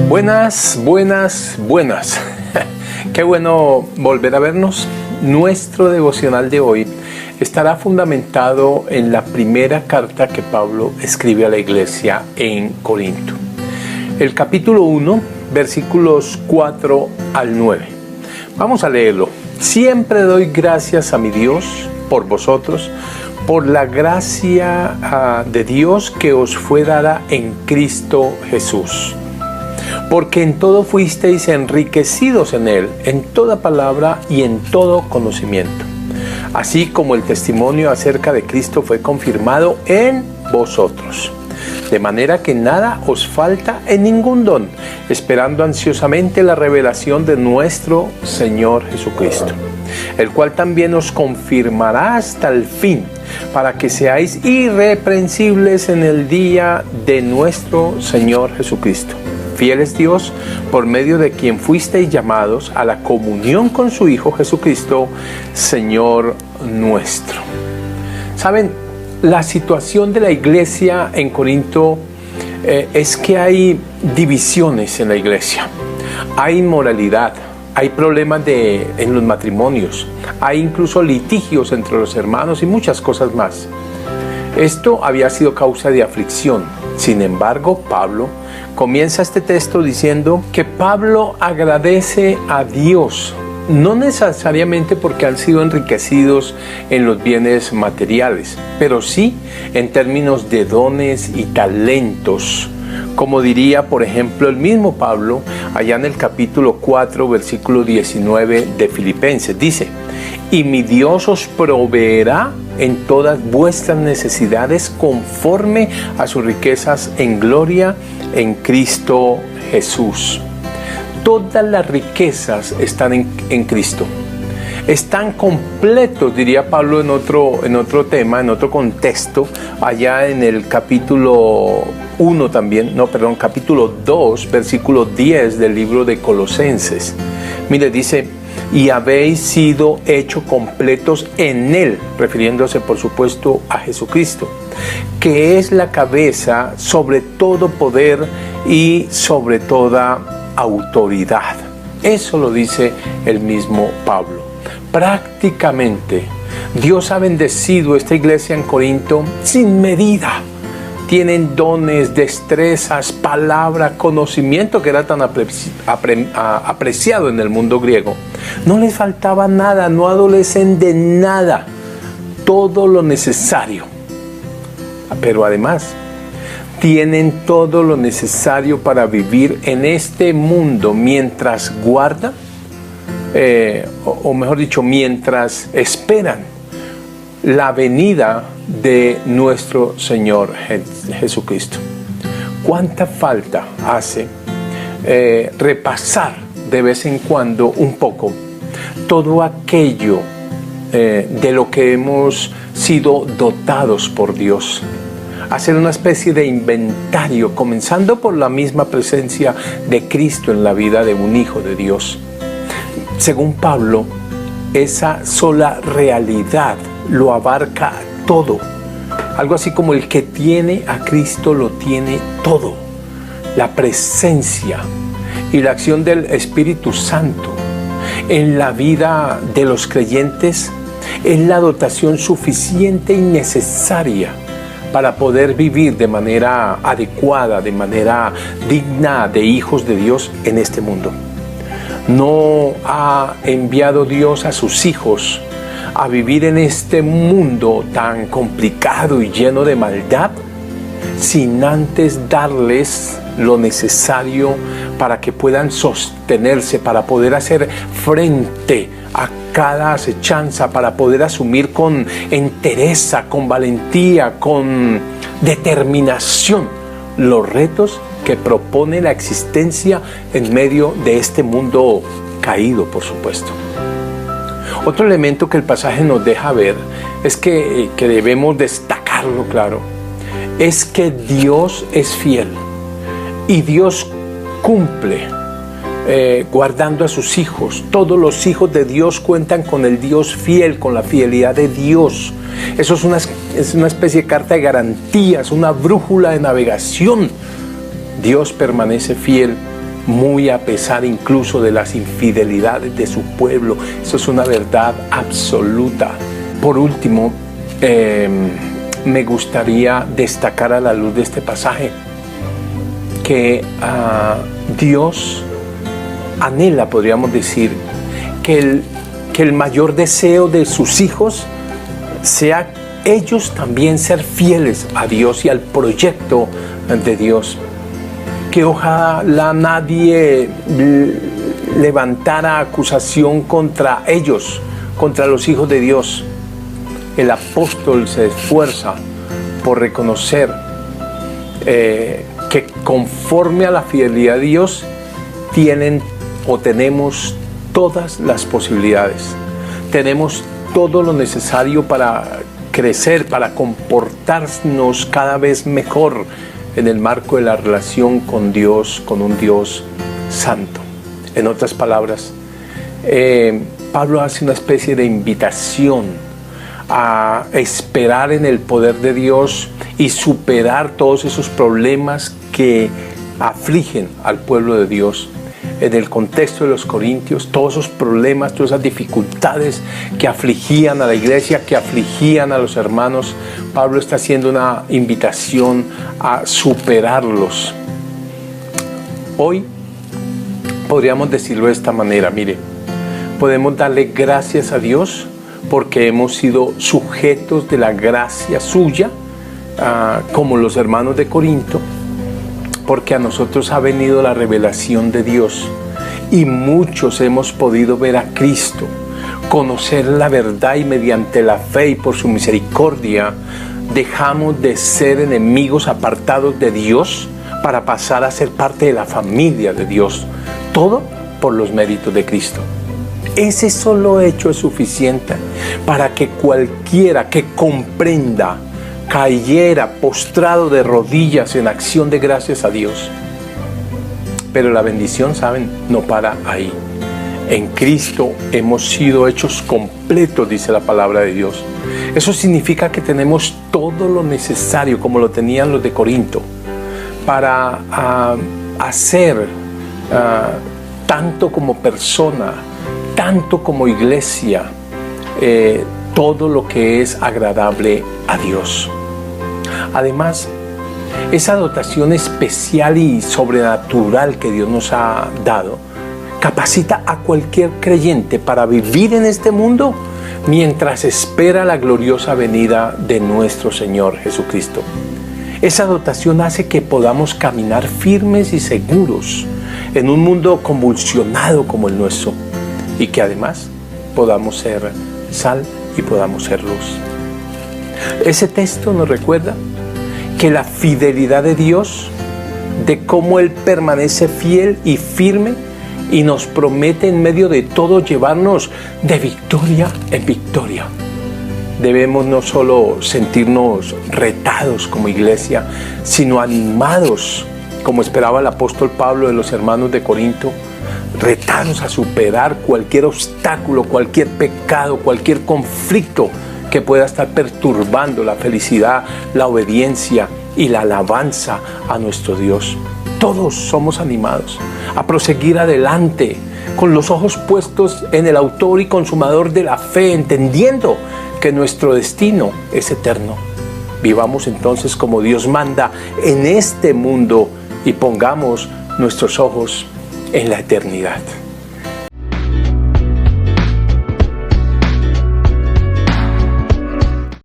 Buenas, buenas, buenas. Qué bueno volver a vernos. Nuestro devocional de hoy estará fundamentado en la primera carta que Pablo escribe a la iglesia en Corinto. El capítulo 1, versículos 4 al 9. Vamos a leerlo. Siempre doy gracias a mi Dios por vosotros, por la gracia de Dios que os fue dada en Cristo Jesús. Porque en todo fuisteis enriquecidos en Él, en toda palabra y en todo conocimiento. Así como el testimonio acerca de Cristo fue confirmado en vosotros. De manera que nada os falta en ningún don, esperando ansiosamente la revelación de nuestro Señor Jesucristo, el cual también os confirmará hasta el fin, para que seáis irreprensibles en el día de nuestro Señor Jesucristo. Fiel es Dios, por medio de quien fuisteis llamados a la comunión con su Hijo Jesucristo, Señor nuestro. ¿Saben? La situación de la iglesia en Corinto es que hay divisiones en la iglesia. Hay inmoralidad, hay problemas en los matrimonios, hay incluso litigios entre los hermanos y muchas cosas más. Esto había sido causa de aflicción. Sin embargo, Pablo comienza este texto diciendo que Pablo agradece a Dios, no necesariamente porque han sido enriquecidos en los bienes materiales, pero sí en términos de dones y talentos. Como diría, por ejemplo, el mismo Pablo, allá en el capítulo 4, versículo 19 de Filipenses, dice: y mi Dios os proveerá en todas vuestras necesidades conforme a sus riquezas en gloria en Cristo Jesús. Todas las riquezas están en Cristo. Están completos, diría Pablo en otro tema, en otro contexto, allá en el capítulo 1 también, capítulo 2, versículo 10 del libro de Colosenses. Mire, dice: y habéis sido hechos completos en Él, refiriéndose por supuesto a Jesucristo, que es la cabeza sobre todo poder y sobre toda autoridad. Eso lo dice el mismo Pablo. Prácticamente Dios ha bendecido esta iglesia en Corinto sin medida. Tienen dones, destrezas, palabra, conocimiento que era tan apreciado en el mundo griego. No les faltaba nada, no adolecen de nada. Todo lo necesario. Pero además, tienen todo lo necesario para vivir en este mundo mientras guardan, o mejor dicho, mientras esperan la venida de nuestro Señor Jesucristo. ¿Cuánta falta hace repasar de vez en cuando un poco todo aquello de lo que hemos sido dotados por Dios? Hacer una especie de inventario, comenzando por la misma presencia de Cristo en la vida de un hijo de Dios. Según Pablo, esa sola realidad lo abarca todo. Algo así como el que tiene a Cristo lo tiene todo. La presencia y la acción del Espíritu Santo en la vida de los creyentes es la dotación suficiente y necesaria para poder vivir de manera adecuada, de manera digna de hijos de Dios en este mundo. No ha enviado Dios a sus hijos a vivir en este mundo tan complicado y lleno de maldad sin antes darles lo necesario para que puedan sostenerse, para poder hacer frente a cada acechanza, para poder asumir con entereza, con valentía, con determinación los retos que propone la existencia en medio de este mundo caído, por supuesto. Otro elemento que el pasaje nos deja ver es que debemos destacarlo, claro, es que Dios es fiel y Dios cumple guardando a sus hijos. Todos los hijos de Dios cuentan con el Dios fiel, con la fidelidad de Dios. Eso es una especie de carta de garantías, una brújula de navegación. Dios permanece fiel muy a pesar incluso de las infidelidades de su pueblo. Eso es una verdad absoluta. Por último, me gustaría destacar a la luz de este pasaje que Dios anhela, podríamos decir, que el mayor deseo de sus hijos sea ellos también ser fieles a Dios y al proyecto de Dios. Que ojalá nadie levantara acusación contra ellos, contra los hijos de Dios. El apóstol se esfuerza por reconocer que conforme a la fidelidad de Dios tenemos todas las posibilidades. Tenemos todo lo necesario para crecer, para comportarnos cada vez mejor en el marco de la relación con Dios, con un Dios santo. En otras palabras, Pablo hace una especie de invitación a esperar en el poder de Dios y superar todos esos problemas que afligen al pueblo de Dios. En el contexto de los corintios, todos esos problemas, todas esas dificultades que afligían a la iglesia, que afligían a los hermanos, Pablo está haciendo una invitación a superarlos. Hoy podríamos decirlo de esta manera, mire, podemos darle gracias a Dios porque hemos sido sujetos de la gracia suya, como los hermanos de Corinto, porque a nosotros ha venido la revelación de Dios y muchos hemos podido ver a Cristo, conocer la verdad, y mediante la fe y por su misericordia dejamos de ser enemigos apartados de Dios para pasar a ser parte de la familia de Dios. Todo por los méritos de Cristo. Ese solo hecho es suficiente para que cualquiera que comprenda cayera postrado de rodillas en acción de gracias a Dios. Pero la bendición, ¿saben?, no para ahí. En Cristo hemos sido hechos completos, dice la palabra de Dios. Eso significa que tenemos todo lo necesario, como lo tenían los de Corinto, para hacer tanto como persona, tanto como iglesia, todo lo que es agradable a Dios. Además, esa dotación especial y sobrenatural que Dios nos ha dado capacita a cualquier creyente para vivir en este mundo mientras espera la gloriosa venida de nuestro Señor Jesucristo. Esa dotación hace que podamos caminar firmes y seguros en un mundo convulsionado como el nuestro, y que además podamos ser sal y podamos ser luz. Ese texto nos recuerda que la fidelidad de Dios, de cómo Él permanece fiel y firme y nos promete en medio de todo llevarnos de victoria en victoria. Debemos no solo sentirnos retados como iglesia, sino animados, como esperaba el apóstol Pablo de los hermanos de Corinto, retados a superar cualquier obstáculo, cualquier pecado, cualquier conflicto que pueda estar perturbando la felicidad, la obediencia y la alabanza a nuestro Dios. Todos somos animados a proseguir adelante con los ojos puestos en el autor y consumador de la fe, entendiendo que nuestro destino es eterno. Vivamos entonces como Dios manda en este mundo y pongamos nuestros ojos en la eternidad.